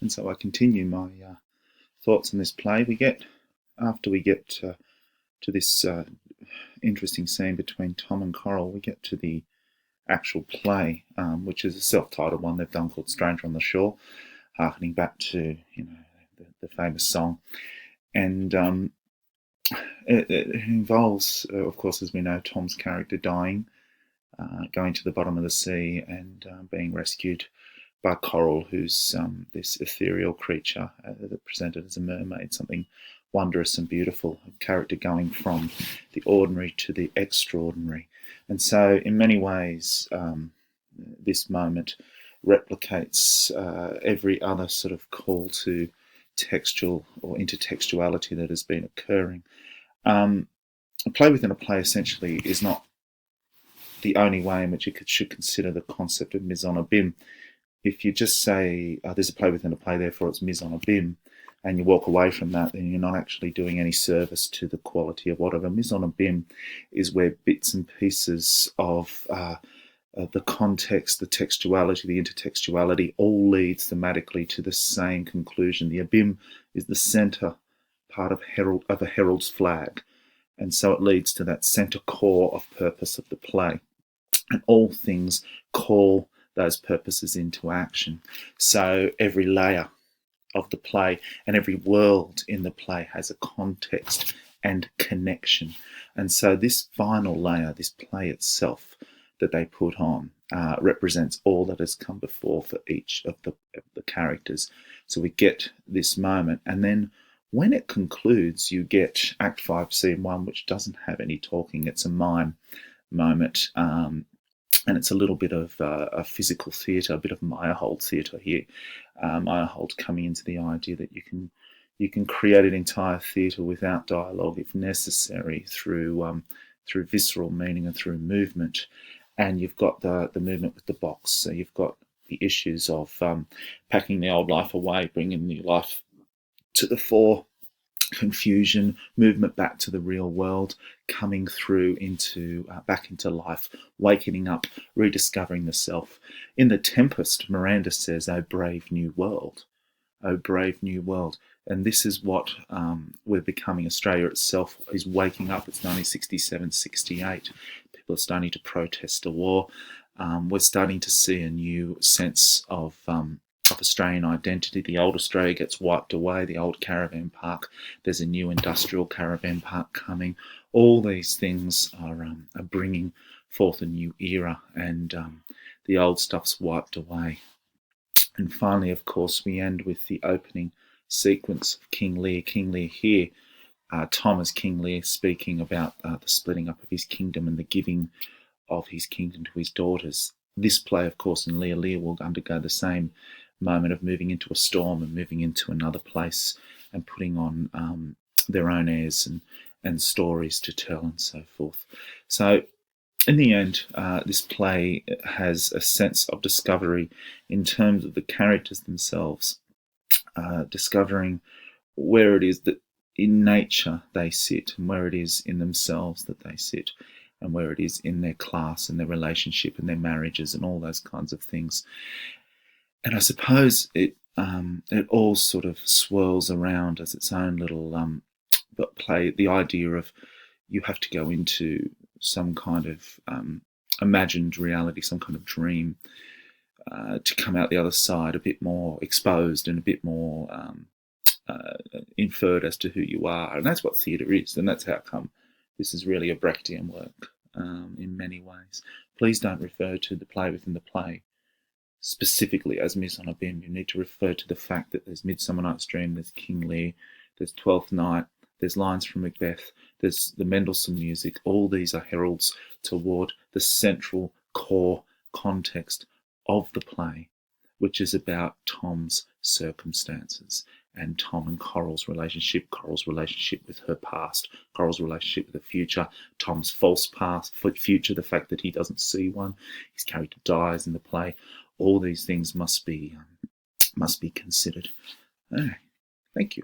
And so I continue my thoughts on this play. After we get to this interesting scene between Tom and Coral, we get to the actual play, which is a self-titled one they've done called Stranger on the Shore, harkening back to the famous song. And it involves, of course, as we know, Tom's character dying, going to the bottom of the sea and being rescued by Coral, who's this ethereal creature presented as a mermaid, something wondrous and beautiful, a character going from the ordinary to the extraordinary. And so in many ways, this moment replicates every other sort of call to textual or intertextuality that has been occurring. A play within a play essentially is not the only way in which you should consider the concept of mise en abîme. If you just say there's a play within a play, therefore it's mise en abîme, and you walk away from that, then you're not actually doing any service to the quality of whatever. Mise en abîme is where bits and pieces of the context, the textuality, the intertextuality, all leads thematically to the same conclusion. The abîme is the centre part of a herald's flag, and so it leads to that centre core of purpose of the play, and all things call those purposes into action. So every layer of the play and every world in the play has a context and connection. And so this final layer, this play itself that they put on, represents all that has come before for each of the characters. So we get this moment, and then when it concludes, you get Act 5, Scene 1, which doesn't have any talking. It's a mime moment, and it's a little bit of a physical theatre, a bit of Meyerhold theatre here. Meyerhold coming into the idea that you can create an entire theatre without dialogue if necessary, through visceral meaning and through movement. And you've got the movement with the box. So you've got the issues of packing the old life away, bringing new life to the fore, confusion, movement back to the real world, coming through into back into life, wakening up, rediscovering the self. In The Tempest, Miranda says, "Oh, brave new world. Oh, brave new world." And this is what we're becoming. Australia itself is waking up. It's 1967, 68. People are starting to protest a war. We're starting to see a new sense of Australian identity. The old Australia gets wiped away, the old caravan park. There's a new industrial caravan park coming. All these things are bringing forth a new era, and the old stuff's wiped away. And finally, of course, we end with the opening sequence of King Lear. King Lear here, Tom as King Lear, speaking about the splitting up of his kingdom and the giving of his kingdom to his daughters. This play, of course, in Lear will undergo the same moment of moving into a storm and moving into another place and putting on their own airs and stories to tell and so forth. So in the end, this play has a sense of discovery in terms of the characters themselves, discovering where it is that in nature they sit and where it is in themselves that they sit, and where it is in their class and their relationship and their marriages and all those kinds of things. And I suppose it all sort of swirls around as its own little play. The idea of you have to go into some kind of imagined reality, some kind of dream, to come out the other side a bit more exposed and a bit more inferred as to who you are. And that's what theatre is, and that's how come this is really a Brechtian work in many ways. Please don't refer to the play within the play specifically as mise en abîme. You need to refer to the fact that there's Midsummer Night's Dream, there's King Lear, there's Twelfth Night, there's lines from Macbeth, there's the Mendelssohn music. All these are heralds toward the central core context of the play, which is about Tom's circumstances and Tom and Coral's relationship with her past, Coral's relationship with the future, Tom's false past, future, the fact that he doesn't see one, his character dies in the play. All these things must be considered. Thank you.